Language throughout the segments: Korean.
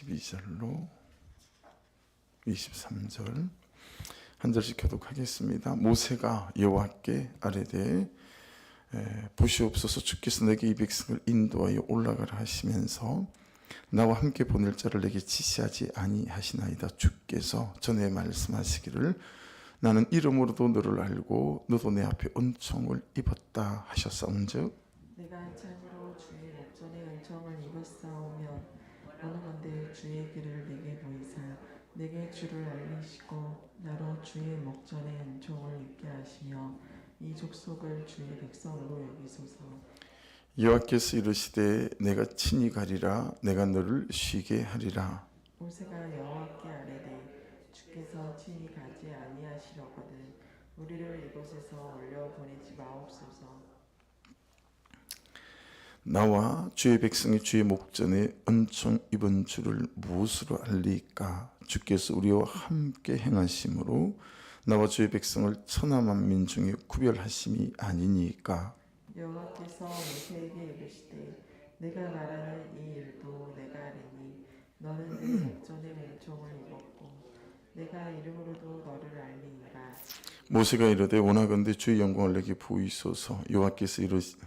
22절로 23절 한 절씩 교독하겠습니다. 모세가 여호와께 아뢰되 보시옵소서, 주께서 내게 이 백성을 인도하여 올라가라 하시면서 나와 함께 보낼 자를 내게 지시하지 아니하시나이다. 주께서 전에 말씀하시기를 나는 이름으로도 너를 알고 너도 내 앞에 은총을 입었다 하셨사온즉 내가 참으로 주의 목전에 은총을 입었사오면 어느건데 주의 길을 내게 보이사 내게 주를 알리시고 나로 주의 목전에 은총을 입게 하시며 이 족속을 주의 백성으로 여기소서. 여호와께서 이르시되 내가 친히 가리라. 내가 너를 쉬게 하리라. 모세가 여호와께 아뢰되 주께서 친히 가지 아니하시려거든 우리를 이곳에서 올려 보내지 마옵소서. 나와 주의 백성이 주의 목전에 은총 입은 줄을 무엇으로 알리까? 주께서 우리와 함께 행하심으로 나와 주의 백성을 천하 만민 중에 구별하심이 아니니까. 여호와께서 모세에게 이르시되 내가 말하는 이 일도 내가 아리니 너는 내 목전에 은총을 입었고 내가 이름으로도 너를 알리니라. 모세가 이르되 원하건대 주의 영광을 내게 보이소서. 여호와께서 이르시되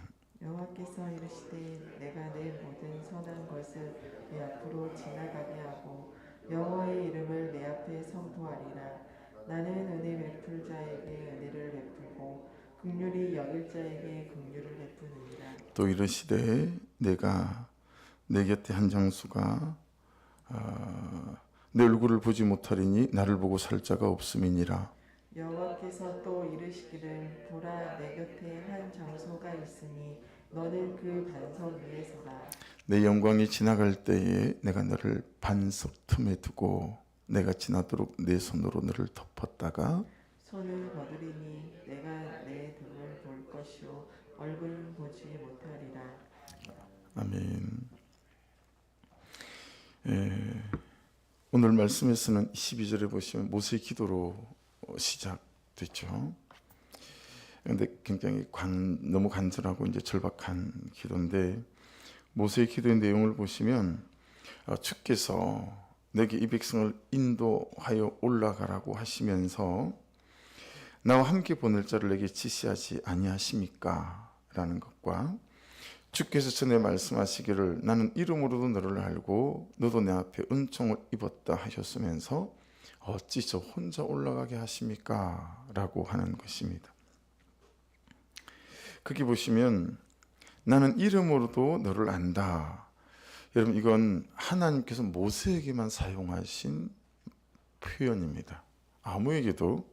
내가 내 모든 선한 것을 내 앞으로 지나가게 하고 여호와의 이름을 내 앞에 선포하리라. 나는 은혜 베풀 자에게 은혜를 베풀고 긍휼히 여길 자에게 긍휼을 베푸느니라. 또 이르시되 내가 내 곁에 한 장수가 내 얼굴을 보지 못하리니 나를 보고 살 자가 없음이니라. 여호와께서 또 이르시기를 보라 내 곁에 한 장소가 있으니 너는 그 반석 위에 서라. 내 영광이 지나갈 때에 내가 너를 반석 틈에 두고 내가 지나도록 내 손으로 너를 덮었다가 손을 거두리니 내가 내 등을 볼 것이요 얼굴은 보지 못하리라. 아멘. 오늘 말씀에서는 12절에 보시면 모세의 기도로 시작됐죠. 그런데 굉장히 너무 간절하고 이제 절박한 기도인데 모세의 기도의 내용을 보시면 주께서 내게 이 백성을 인도하여 올라가라고 하시면서 나와 함께 보낼 자를 내게 지시하지 아니하십니까? 라는 것과 주께서 전에 말씀하시기를 나는 이름으로도 너를 알고 너도 내 앞에 은총을 입었다 하셨으면서 어찌 저 혼자 올라가게 하십니까? 라고 하는 것입니다. 거기 보시면 나는 이름으로도 너를 안다. 여러분 이건 하나님께서 모세에게만 사용하신 표현입니다. 아무에게도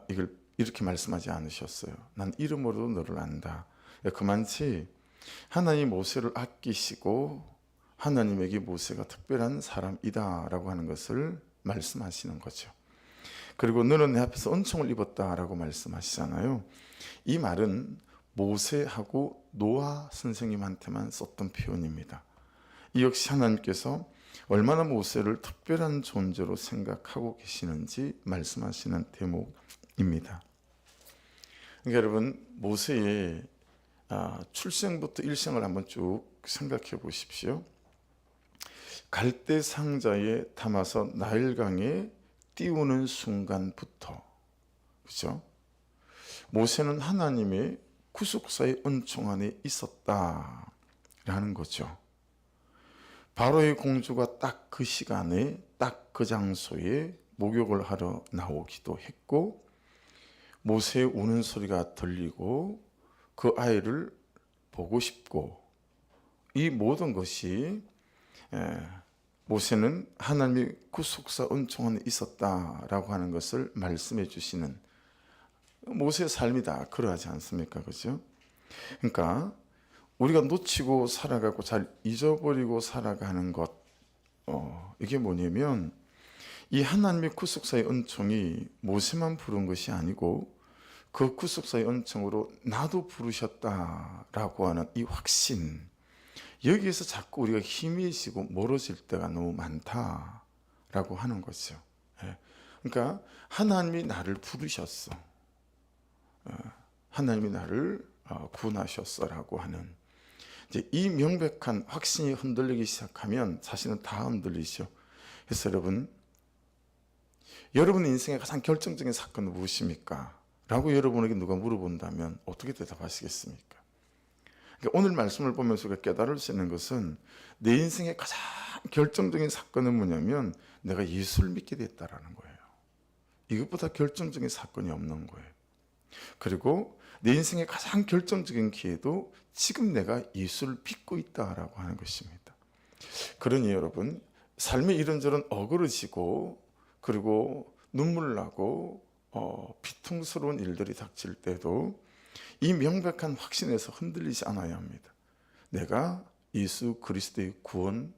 이걸 이렇게 말씀하지 않으셨어요. 난 이름으로도 너를 안다. 그만치 하나님 모세를 아끼시고 하나님에게 모세가 특별한 사람이다 라고 하는 것을 말씀하시는 거죠. 그리고 너는 내 앞에서 은총을 입었다 라고 말씀하시잖아요. 이 말은 모세하고 노아 선생님한테만 썼던 표현입니다. 이 역시 하나님께서 얼마나 모세를 특별한 존재로 생각하고 계시는지 말씀하시는 대목입니다. 그러니까 여러분 모세의 출생부터 일생을 한번 쭉 생각해 보십시오. 갈대 상자에 담아서 나일강에 띄우는 순간부터, 그렇죠? 모세는 하나님의 구속사의 은총 안에 있었다라는 거죠. 바로의 공주가 딱 그 시간에 딱 그 장소에 목욕을 하러 나오기도 했고 모세의 우는 소리가 들리고 그 아이를 보고 싶고 이 모든 것이 모세는 하나님의 구속사 은총 안에 있었다라고 하는 것을 말씀해 주시는 모세의 삶이다. 그러하지 않습니까? 그렇죠? 그러니까 우리가 놓치고 살아가고 잘 잊어버리고 살아가는 것 이게 뭐냐면 이 하나님의 구속사의 은총이 모세만 부른 것이 아니고 그 구속사의 은총으로 나도 부르셨다라고 하는 이 확신, 여기에서 자꾸 우리가 희미해지고 멀어질 때가 너무 많다라고 하는 거죠. 그러니까 하나님이 나를 부르셨어. 하나님이 나를 구원하셨어라고 하는 이제 이 명백한 확신이 흔들리기 시작하면 사실은 다 흔들리죠. 그래서 여러분 인생의 가장 결정적인 사건은 무엇입니까? 라고 여러분에게 누가 물어본다면 어떻게 대답하시겠습니까? 그러니까 오늘 말씀을 보면서 우리가 깨달을 수 있는 것은 내 인생의 가장 결정적인 사건은 뭐냐면 내가 예수를 믿게 됐다라는 거예요. 이것보다 결정적인 사건이 없는 거예요. 그리고 내 인생의 가장 결정적인 기회도 지금 내가 예수를 믿고 있다라고 하는 것입니다. 그러니 여러분, 삶에 이런저런 어그러지고 그리고 눈물 나고 비통스러운 일들이 닥칠 때도 이 명백한 확신에서 흔들리지 않아야 합니다. 내가 예수 그리스도의 구원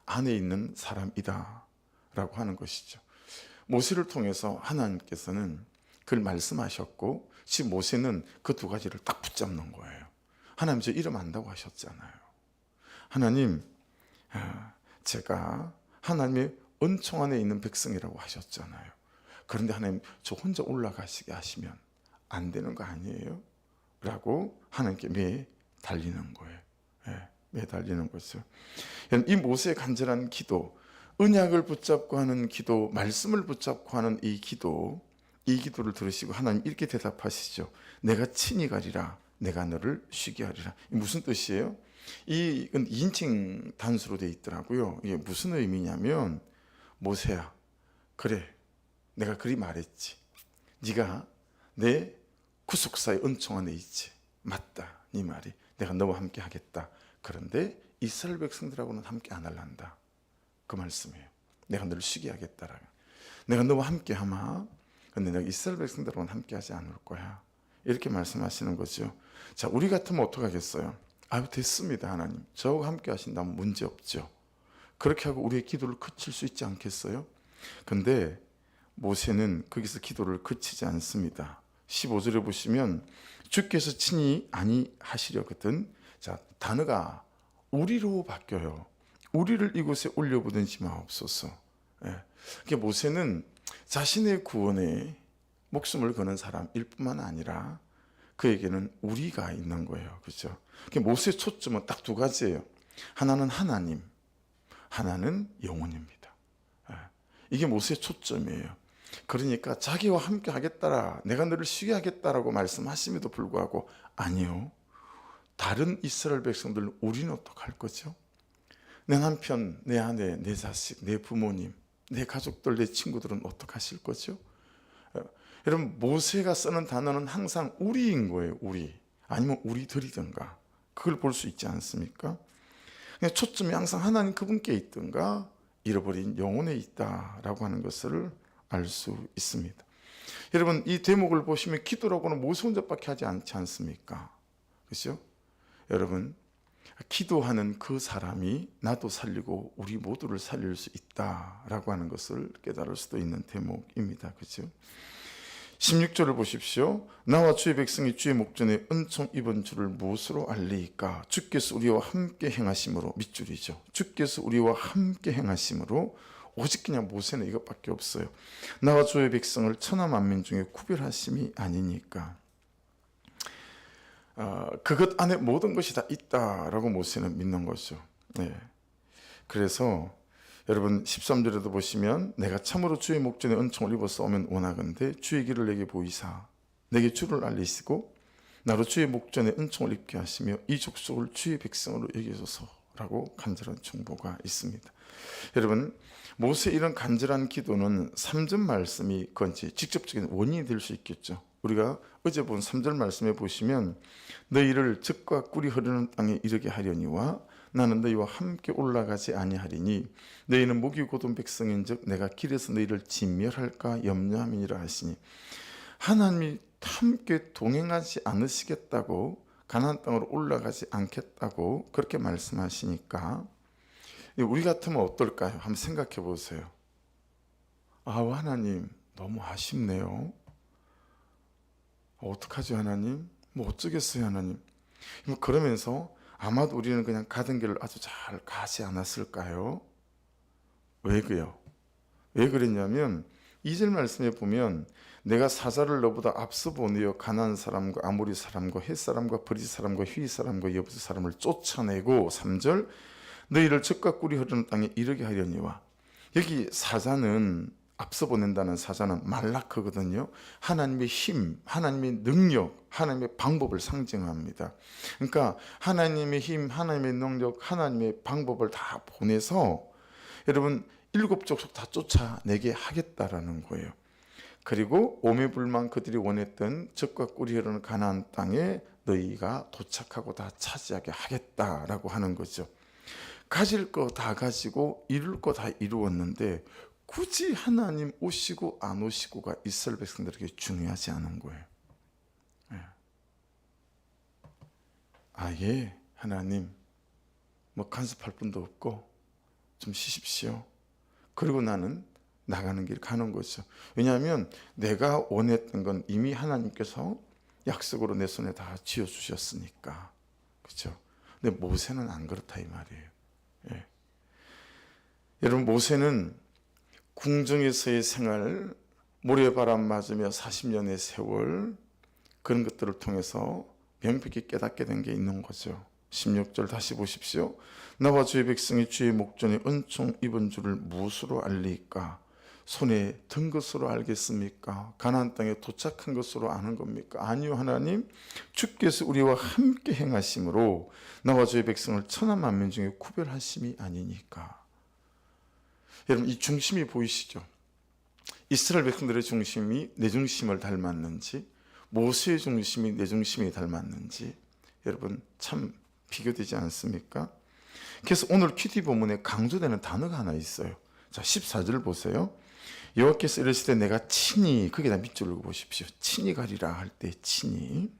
안에 있는 사람이다 라고 하는 것이죠. 모세를 통해서 하나님께서는 그걸 말씀하셨고 지금 모세는 그 두 가지를 딱 붙잡는 거예요. 하나님 저 이름 안다고 하셨잖아요. 하나님 제가 하나님의 은총 안에 있는 백성이라고 하셨잖아요. 그런데 하나님 저 혼자 올라가시게 하시면 안 되는 거 아니에요? 라고 하나님께 매달리는 거예요. 매달리는 거죠. 이 모세의 간절한 기도, 언약을 붙잡고 하는 기도, 말씀을 붙잡고 하는 이 기도를 들으시고 하나님 이렇게 대답하시죠. 내가 친히 가리라, 내가 너를 쉬게 하리라. 무슨 뜻이에요? 이건 2인칭 단수로 되어 있더라고요. 이게 무슨 의미냐면 모세야, 그래, 내가 그리 말했지. 네가 내 구속사의 은총 안에 있지. 맞다, 네 말이. 내가 너와 함께 하겠다. 그런데 이스라엘 백성들하고는 함께 안 할란다. 그 말씀이에요. 내가 너를 쉬게 하겠다라. 내가 너와 함께 하마. 근데 내가 이스라엘 백성들하고는 함께 하지 않을 거야. 이렇게 말씀하시는 거죠. 자, 우리 같으면 어떡하겠어요? 아유, 됐습니다, 하나님. 저하고 함께 하신다면 문제 없죠. 그렇게 하고 우리의 기도를 그칠 수 있지 않겠어요? 근데 모세는 거기서 기도를 그치지 않습니다. 15절에 보시면 주께서 친히 아니하시려거든. 자, 단어가 우리로 바뀌어요. 우리를 이곳에 올려보든지 마옵소서. 그러니까 모세는 자신의 구원에 목숨을 거는 사람일 뿐만 아니라 그에게는 우리가 있는 거예요. 그렇죠? 그러니까 모세의 초점은 딱 두 가지예요. 하나는 하나님, 하나는 영혼입니다. 이게 모세의 초점이에요. 그러니까 자기와 함께 하겠다라, 내가 너를 쉬게 하겠다라고 말씀하심에도 불구하고 아니요. 다른 이스라엘 백성들 우리는 어떡할 거죠? 내 남편, 내 아내, 내 자식, 내 부모님, 내 가족들, 내 친구들은 어떡하실 거죠? 여러분, 모세가 쓰는 단어는 항상 우리인 거예요. 우리. 아니면 우리들이든가. 그걸 볼 수 있지 않습니까? 그냥 초점이 항상 하나님 그분께 있든가 잃어버린 영혼에 있다라고 하는 것을 알 수 있습니다. 여러분, 이 대목을 보시면 기도라고는 모세 혼자밖에 하지 않지 않습니까? 그렇죠? 여러분, 기도하는 그 사람이 나도 살리고 우리 모두를 살릴 수 있다라고 하는 것을 깨달을 수도 있는 대목입니다. 그렇죠? 16절을 보십시오. 나와 주의 백성이 주의 목전에 은총 입은 줄을 무엇으로 알리이까? 주께서 우리와 함께 행하심으로, 밑줄이죠. 주께서 우리와 함께 행하심으로. 오직 그냥 모세는 이것밖에 없어요. 나와 주의 백성을 천하 만민 중에 구별하심이 아니니까. 그것 안에 모든 것이 다 있다라고 모세는 믿는 거죠. 그래서 여러분 13절에도 보시면 내가 참으로 주의 목전에 은총을 입었사오면 원하건대 주의 길을 내게 보이사 내게 주를 알리시고 나로 주의 목전에 은총을 입게 하시며 이 족속을 주의 백성으로 여기소서라고 간절한 충고가 있습니다. 여러분, 모세의 이런 간절한 기도는 3절 말씀이 건지 직접적인 원인이 될 수 있겠죠. 우리가 어제 본 3절 말씀에 보시면 너희를 젖과 꿀이 흐르는 땅에 이르게 하려니와 나는 너희와 함께 올라가지 아니하리니 너희는 목이 곧은 백성인즉 내가 길에서 너희를 진멸할까 염려함이니라 하시니, 하나님이 함께 동행하지 않으시겠다고, 가나안 땅으로 올라가지 않겠다고 그렇게 말씀하시니까 우리 같으면 어떨까요? 한번 생각해 보세요. 하나님 너무 아쉽네요. 어떡하죠 하나님? 뭐 어쩌겠어요 하나님? 그러면서 아마도 우리는 그냥 가던 길을 아주 잘 가지 않았을까요? 왜 그래요? 왜 그랬냐면 2절 말씀에 보면 내가 사자를 너보다 앞서 보내어 가나안 사람과 아모리 사람과 헷 사람과 브리스 사람과 휘 사람과 여부스 사람을 쫓아내고 3절 너희를 적과 꿀이 흐르는 땅에 이르게 하려니와. 여기 사자는 앞서 보낸다는 사자는 말라크거든요. 하나님의 힘, 하나님의 능력, 하나님의 방법을 상징합니다. 그러니까 하나님의 힘, 하나님의 능력, 하나님의 방법을 다 보내서 여러분 7족속 다 쫓아내게 하겠다라는 거예요. 그리고 오매불망 그들이 원했던 적과 꿀이 흐르는 가나안 땅에 너희가 도착하고 다 차지하게 하겠다라고 하는 거죠. 가질 거 다 가지고 이룰 거 다 이루었는데 굳이 하나님 오시고 안 오시고가 이스라엘 백성들에게 중요하지 않은 거예요. 아예 하나님 뭐 간섭할 분도 없고 좀 쉬십시오. 그리고 나는 나가는 길 가는 거죠. 왜냐하면 내가 원했던 건 이미 하나님께서 약속으로 내 손에 다 쥐어주셨으니까. 그렇죠? 근데 모세는 안 그렇다 이 말이에요. 예. 여러분 모세는 궁정에서의 생활, 모래바람 맞으며 40년의 세월 그런 것들을 통해서 명백히 깨닫게 된 게 있는 거죠. 16절 다시 보십시오. 나와 주의 백성이 주의 목전에 은총 입은 줄을 무엇으로 알리까? 손에 든 것으로 알겠습니까? 가나안 땅에 도착한 것으로 아는 겁니까? 아니요 하나님, 주께서 우리와 함께 행하심으로 나와 주의 백성을 천하 만민 중에 구별하심이 아니니까. 여러분 이 중심이 보이시죠? 이스라엘 백성들의 중심이 내 중심을 닮았는지 모세의 중심이 내 중심이 닮았는지 여러분 참 비교되지 않습니까? 그래서 오늘 큐티 본문에 강조되는 단어가 하나 있어요. 자 14절 보세요. 여호와께서 이르시되 내가 친히 거기다 밑줄 보십시오. 친히 가리라 할 때 친히.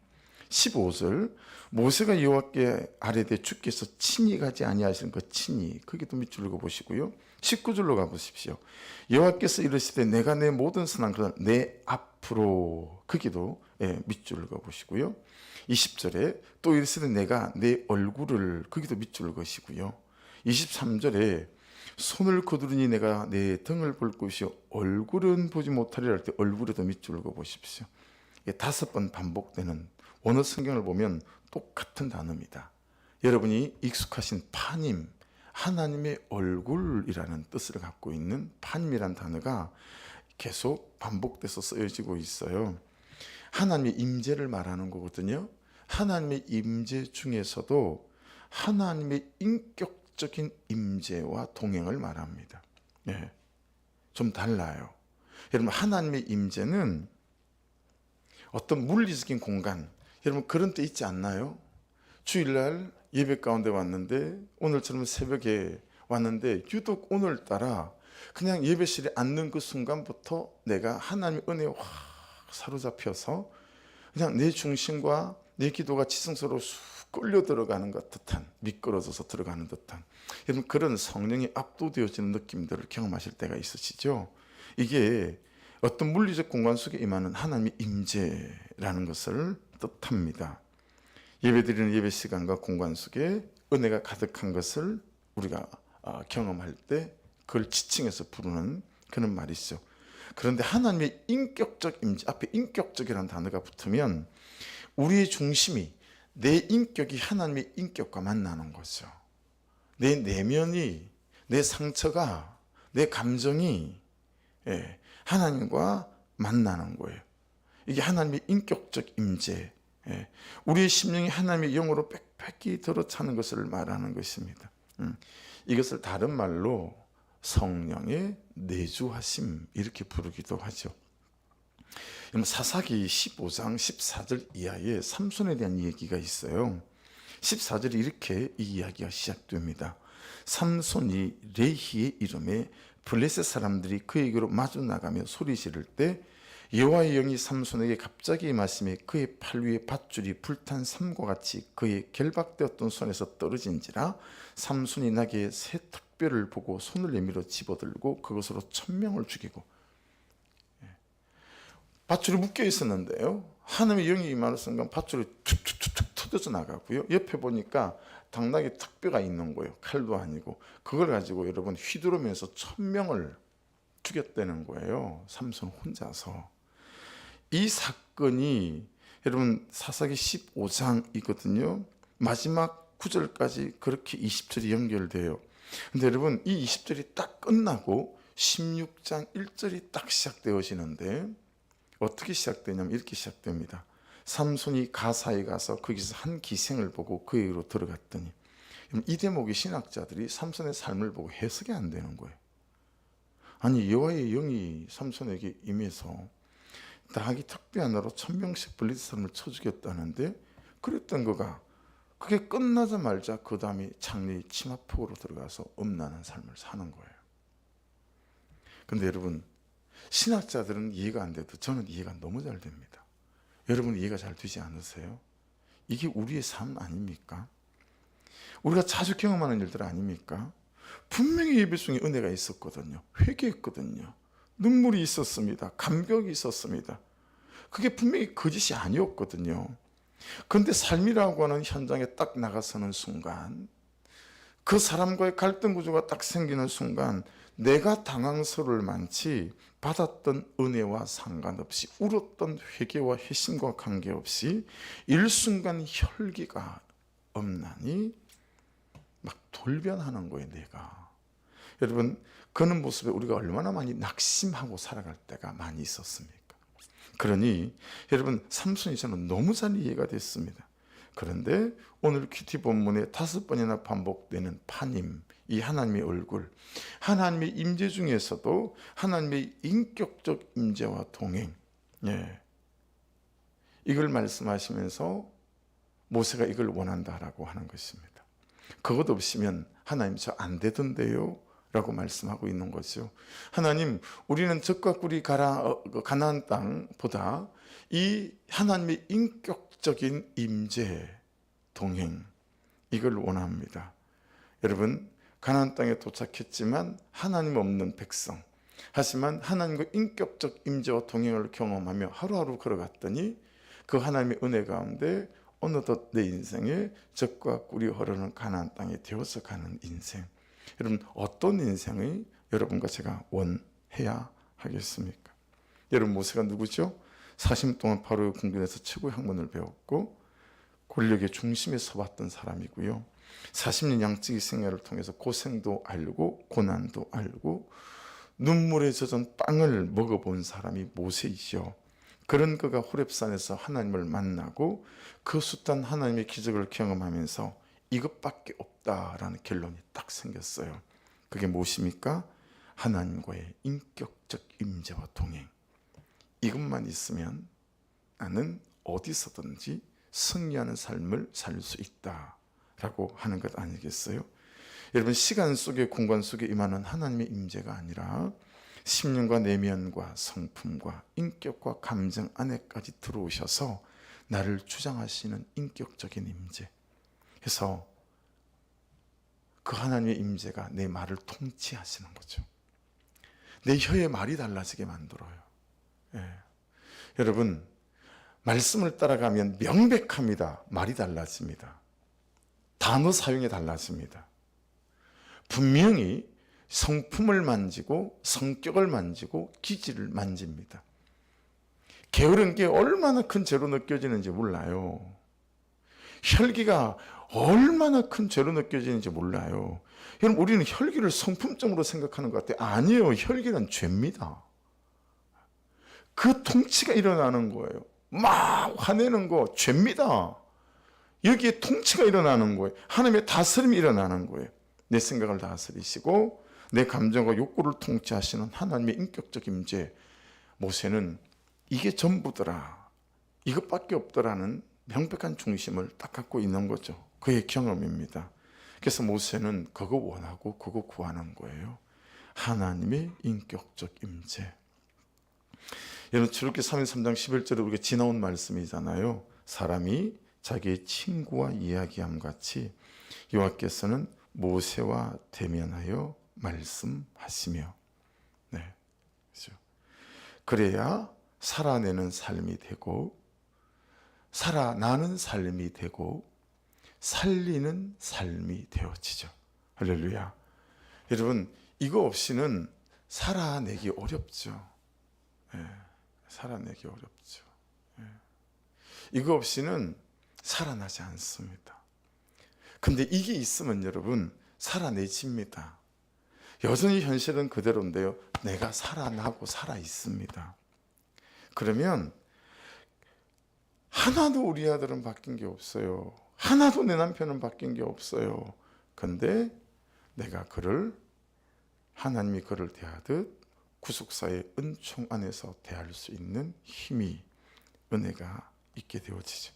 15절 모세가 여호와께 아뢰되 주께서 친히 가지 아니하시는 그 친히 거기도 밑줄 보시고요. 19절로 가보십시오. 여호와께서 이르시되 내가 내 모든 선한 것을 내 앞으로 거기도 밑줄 그어보시고요. 20절에 또 이르시되 내가 내 얼굴을 거기도 밑줄 그으시고요. 23절에 손을 거두르니 내가 내 등을 볼 것이요 얼굴은 보지 못하리라 할 때 얼굴에도 밑줄 그어보십시오. 5번 반복되는 원어 성경을 보면 똑같은 단어입니다. 여러분이 익숙하신 파님, 하나님의 얼굴이라는 뜻을 갖고 있는 파님이라는 단어가 계속 반복돼서 쓰여지고 있어요. 하나님의 임재를 말하는 거거든요. 하나님의 임재 중에서도 하나님의 인격적인 임재와 동행을 말합니다. 예, 좀 달라요. 여러분 하나님의 임재는 어떤 물리적인 공간, 여러분 그런 때 있지 않나요? 주일날 예배 가운데 왔는데 오늘처럼 새벽에 왔는데 유독 오늘따라 그냥 예배실에 앉는 그 순간부터 내가 하나님의 은혜에 확 사로잡혀서 그냥 내 중심과 내 기도가 지성소로 쑥 끌려 들어가는 것 듯한, 미끄러져서 들어가는 듯한 여러분 그런 성령이 압도되어지는 느낌들을 경험하실 때가 있으시죠? 이게 어떤 물리적 공간 속에 임하는 하나님의 임재라는 것을 뜻합니다. 예배드리는 예배 시간과 공간 속에 은혜가 가득한 것을 우리가 경험할 때 그걸 지칭해서 부르는 그런 말이죠. 그런데 하나님의 인격적 임재, 앞에 인격적이라는 단어가 붙으면 우리의 중심이 내 인격이 하나님의 인격과 만나는 거죠. 내 내면이, 내 상처가, 내 감정이 하나님과 만나는 거예요. 이게 하나님의 인격적 임재, 우리의 심령이 하나님의 영으로 빽빽히 들어차는 것을 말하는 것입니다. 이것을 다른 말로 성령의 내주하심 이렇게 부르기도 하죠. 사사기 15장 14절 이하에 삼손에 대한 얘기가 있어요. 14절에 이렇게 이 이야기가 시작됩니다. 삼손이 레히의 이름에 블레셋 사람들이 그에게로 마주 나가며 소리 지를 때 여호와의 영이 삼손에게 갑자기 임하심에 그의 팔 위에 밧줄이 불탄 삼과 같이 그의 결박되었던 손에서 떨어진지라 삼손이 나귀의 새 턱뼈를 보고 손을 내밀어 집어들고 그것으로 1000명을 죽이고. 밧줄이 묶여 있었는데요, 하나님의 영이 임하는 순간 밧줄이 툭툭툭툭 터져서 나가고요, 옆에 보니까 당나귀 턱뼈가 있는 거예요. 칼도 아니고. 그걸 가지고 여러분 휘두르면서 1000명을 죽였다는 거예요. 삼손 혼자서. 이 사건이 여러분 사사기 15장이거든요. 마지막 9절까지 그렇게 20절이 연결돼요. 근데 여러분 이 20절이 딱 끝나고 16장 1절이 딱 시작되어지는데 어떻게 시작되냐면 이렇게 시작됩니다. 삼손이 가사에 가서 거기서 한 기생을 보고 그에게로 들어갔더니, 이 대목의 신학자들이 삼손의 삶을 보고 해석이 안 되는 거예요. 아니 여호와의 영이 삼손에게 임해서 나하기 특별한 나로 1000명씩 블리드 사람을 쳐 죽였다는데, 그랬던 거가 그게 끝나자마자 그 다음에 장래의 치마폭으로 들어가서 음란한 삶을 사는 거예요. 근데 여러분 신학자들은 이해가 안 돼도 저는 이해가 너무 잘 됩니다. 여러분 이해가 잘 되지 않으세요? 이게 우리의 삶 아닙니까? 우리가 자주 경험하는 일들 아닙니까? 분명히 예배 중에 은혜가 있었거든요. 회개했거든요. 눈물이 있었습니다. 감격이 있었습니다. 그게 분명히 거짓이 아니었거든요. 그런데 삶이라고 하는 현장에 딱 나가서는 순간, 그 사람과의 갈등 구조가 딱 생기는 순간 내가 당황스러울 많지 받았던 은혜와 상관없이, 울었던 회개와 회심과 관계없이 일순간 혈기가 엄나니 막 돌변하는 거예요. 내가. 여러분 그런 모습에 우리가 얼마나 많이 낙심하고 살아갈 때가 많이 있었습니까? 그러니 여러분 삼손이 저는 너무 잘 이해가 됐습니다. 그런데 오늘 큐티 본문에 5번이나 반복되는 파님, 이 하나님의 얼굴, 하나님의 임재 중에서도 하나님의 인격적 임재와 동행, 이걸 말씀하시면서 모세가 이걸 원한다라고 하는 것입니다. 그것 없이면 하나님 저 안 되던데요 라고 말씀하고 있는 거죠. 하나님 우리는 적과 꿀이 가나안 땅보다 이 하나님의 인격적인 임재, 동행, 이걸 원합니다. 여러분 가나안 땅에 도착했지만 하나님 없는 백성, 하지만 하나님과 인격적 임재와 동행을 경험하며 하루하루 걸어갔더니 그 하나님의 은혜 가운데 어느덧 내 인생에 적과 꿀이 흐르는 가나안 땅에 되어서 가는 인생. 여러분 어떤 인생을 여러분과 제가 원해야 하겠습니까? 여러분 모세가 누구죠? 40년 동안 바로의 궁전에서 최고의 학문을 배웠고 권력의 중심에 서봤던 사람이고요. 40년 양치기 생활을 통해서 고생도 알고 고난도 알고 눈물에 젖은 빵을 먹어본 사람이 모세이죠. 그런 그가 호렙산에서 하나님을 만나고 그 숱한 하나님의 기적을 경험하면서 이것밖에 없다라는 결론이 딱 생겼어요. 그게 무엇입니까? 하나님과의 인격적 임재와 동행. 이것만 있으면 나는 어디서든지 승리하는 삶을 살 수 있다라고 하는 것 아니겠어요? 여러분 시간 속에 공간 속에 임하는 하나님의 임재가 아니라 심령과 내면과 성품과 인격과 감정 안에까지 들어오셔서 나를 주장하시는 인격적인 임재. 그래서 그 하나님의 임재가 내 말을 통치하시는 거죠. 내 혀의 말이 달라지게 만들어요. 여러분 말씀을 따라가면 명백합니다. 말이 달라집니다. 단어 사용이 달라집니다. 분명히 성품을 만지고 성격을 만지고 기질을 만집니다. 게으른 게 얼마나 큰 죄로 느껴지는지 몰라요. 혈기가 얼마나 큰 죄로 느껴지는지 몰라요. 여러분 우리는 혈기를 성품적으로 생각하는 것 같아요. 아니에요. 혈기는 죄입니다. 그 통치가 일어나는 거예요. 막 화내는 거 죄입니다. 여기에 통치가 일어나는 거예요. 하나님의 다스림이 일어나는 거예요. 내 생각을 다스리시고 내 감정과 욕구를 통치하시는 하나님의 인격적 임재. 모세는 이게 전부더라, 이것밖에 없더라는 명백한 중심을 딱 갖고 있는 거죠. 그의 경험입니다. 그래서 모세는 그거 원하고 그거 구하는 거예요. 하나님의 인격적 임재. 여러분 출애굽기 3장 11절에 우리가 지나온 말씀이잖아요. 사람이 자기의 친구와 이야기함 같이 여호와께서는 모세와 대면하여 말씀하시며, 그렇죠. 그래야 살아내는 삶이 되고 살아나는 삶이 되고 살리는 삶이 되어지죠. 할렐루야. 여러분 이거 없이는 살아내기 어렵죠. 예, 살아내기 어렵죠. 예. 이거 없이는 살아나지 않습니다. 근데 이게 있으면 여러분 살아내집니다. 여전히 현실은 그대로인데요. 내가 살아나고 살아 있습니다. 그러면 하나도 우리 아들은 바뀐 게 없어요. 하나도 내 남편은 바뀐 게 없어요. 근데 내가 하나님이 그를 대하듯 구속사의 은총 안에서 대할 수 있는 힘이, 은혜가 있게 되어지죠.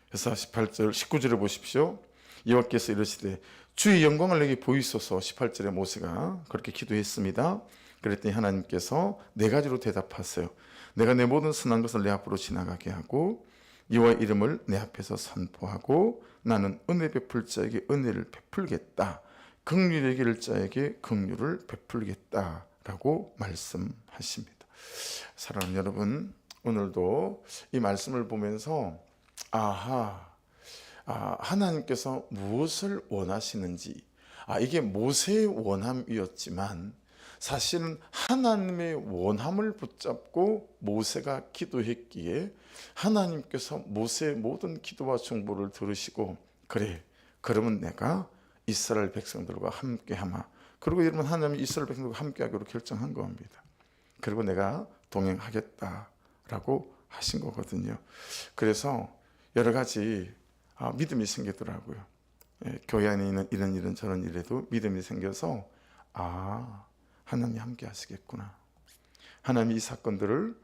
그래서 18절, 19절을 보십시오. 여호와께서 이르시되 주의 영광을 내게 보이소서. 18절에 모세가 그렇게 기도했습니다. 그랬더니 하나님께서 네 가지로 대답하세요. 내가 내 모든 선한 것을 내 앞으로 지나가게 하고 여호와의 이름을 내 앞에서 선포하고 나는 은혜 베풀 자에게 은혜를 베풀겠다. 긍휼히 여길 자에게 긍휼을 베풀겠다라고 말씀하십니다. 사랑하는 여러분, 오늘도 이 말씀을 보면서 하나님께서 무엇을 원하시는지, 이게 모세의 원함이었지만 사실은 하나님의 원함을 붙잡고 모세가 기도했기에 하나님께서 모세의 모든 기도와 중보를 들으시고 그래, 그러면 내가 이스라엘 백성들과 함께하마. 그리고 여러분, 하나님이 이스라엘 백성들과 함께하기로 결정한 겁니다. 그리고 내가 동행하겠다라고 하신 거거든요. 그래서 여러 가지 믿음이 생기더라고요. 교회 안에 있는 이런 일은 저런 일에도 믿음이 생겨서 하나님이 함께 하시겠구나. 하나님이 이 사건들을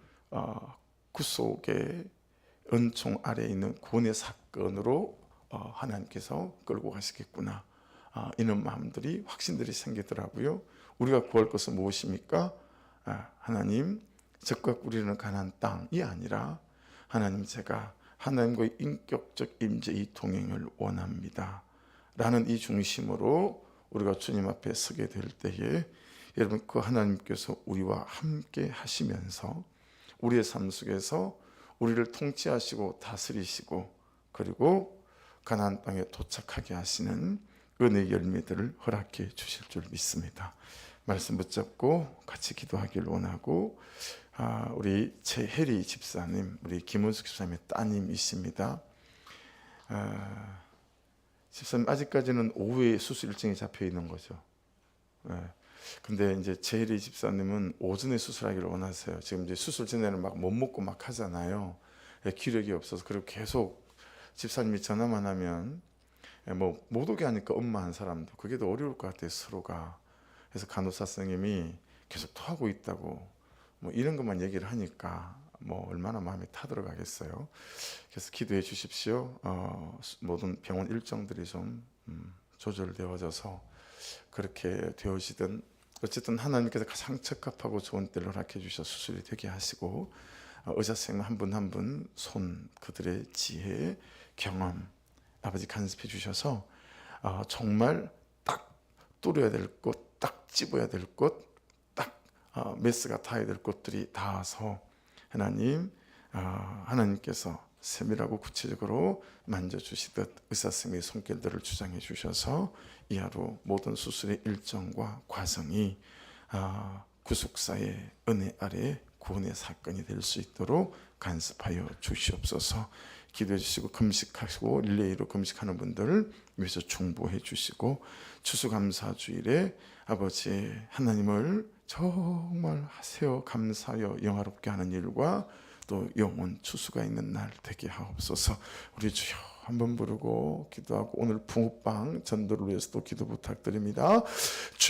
구속의 은총 아래에 있는 구원의 사건으로 하나님께서 끌고 가시겠구나. 이런 마음들이, 확신들이 생기더라고요. 우리가 구할 것은 무엇입니까? 하나님, 적과 꿀이는 가나안 땅이 아니라 하나님, 제가 하나님과의 인격적 임재의 동행을 원합니다 라는 이 중심으로 우리가 주님 앞에 서게 될 때에 여러분, 그 하나님께서 우리와 함께 하시면서 우리의 삶 속에서 우리를 통치하시고 다스리시고 그리고 가나안 땅에 도착하게 하시는 은혜의 열매들을 허락해 주실 줄 믿습니다. 말씀 붙잡고 같이 기도하길 원하고, 우리 최혜리 집사님, 우리 김은숙 집사님의 따님이십니다. 집사님 아직까지는 오후에 수술 일정이 잡혀 있는 거죠. 근데 이제 최혜리 집사님은 오전에 수술하기를 원하세요. 지금 이제 수술 전에는 막 못 먹고 막 하잖아요. 기력이 없어서. 그리고 계속 집사님이 전화만 하면 뭐 못 오게 하니까 엄마 한 사람도 그게 더 어려울 것 같아요, 서로가. 그래서 간호사 선생님이 계속 토하고 있다고 뭐 이런 것만 얘기를 하니까 뭐 얼마나 마음이 타들어가겠어요. 그래서 기도해 주십시오. 모든 병원 일정들이 좀 조절되어져서 그렇게 되어지든 어쨌든 하나님께서 가장 적합하고 좋은 때를 허락해 주셔서 수술이 되게 하시고, 의사 선생님 한 분 한 분 손, 그들의 지혜, 경험 아버지 간섭해 주셔서 정말 딱 뚫어야 될 곳, 딱 집어야 될 곳, 딱 메스가 닿아야 될 곳들이 닿아서 하나님께서 세밀하고 구체적으로 만져주시듯 의사 선생님의 손길들을 주장해 주셔서 이 하루 모든 수술의 일정과 과정이 구속사의 은혜 아래 구원의 사건이 될 수 있도록 간섭하여 주시옵소서. 기도해 주시고, 금식하시고 릴레이로 금식하는 분들을 위해서 중보해 주시고, 추수감사주일에 아버지 하나님을 정말 하세요 감사하여 영화롭게 하는 일과 또 영원 추수가 있는 날 되게 하옵소서. 우리 주여 한번 부르고 기도하고 오늘 붕어빵 전도를 위해서도 기도 부탁드립니다. 주여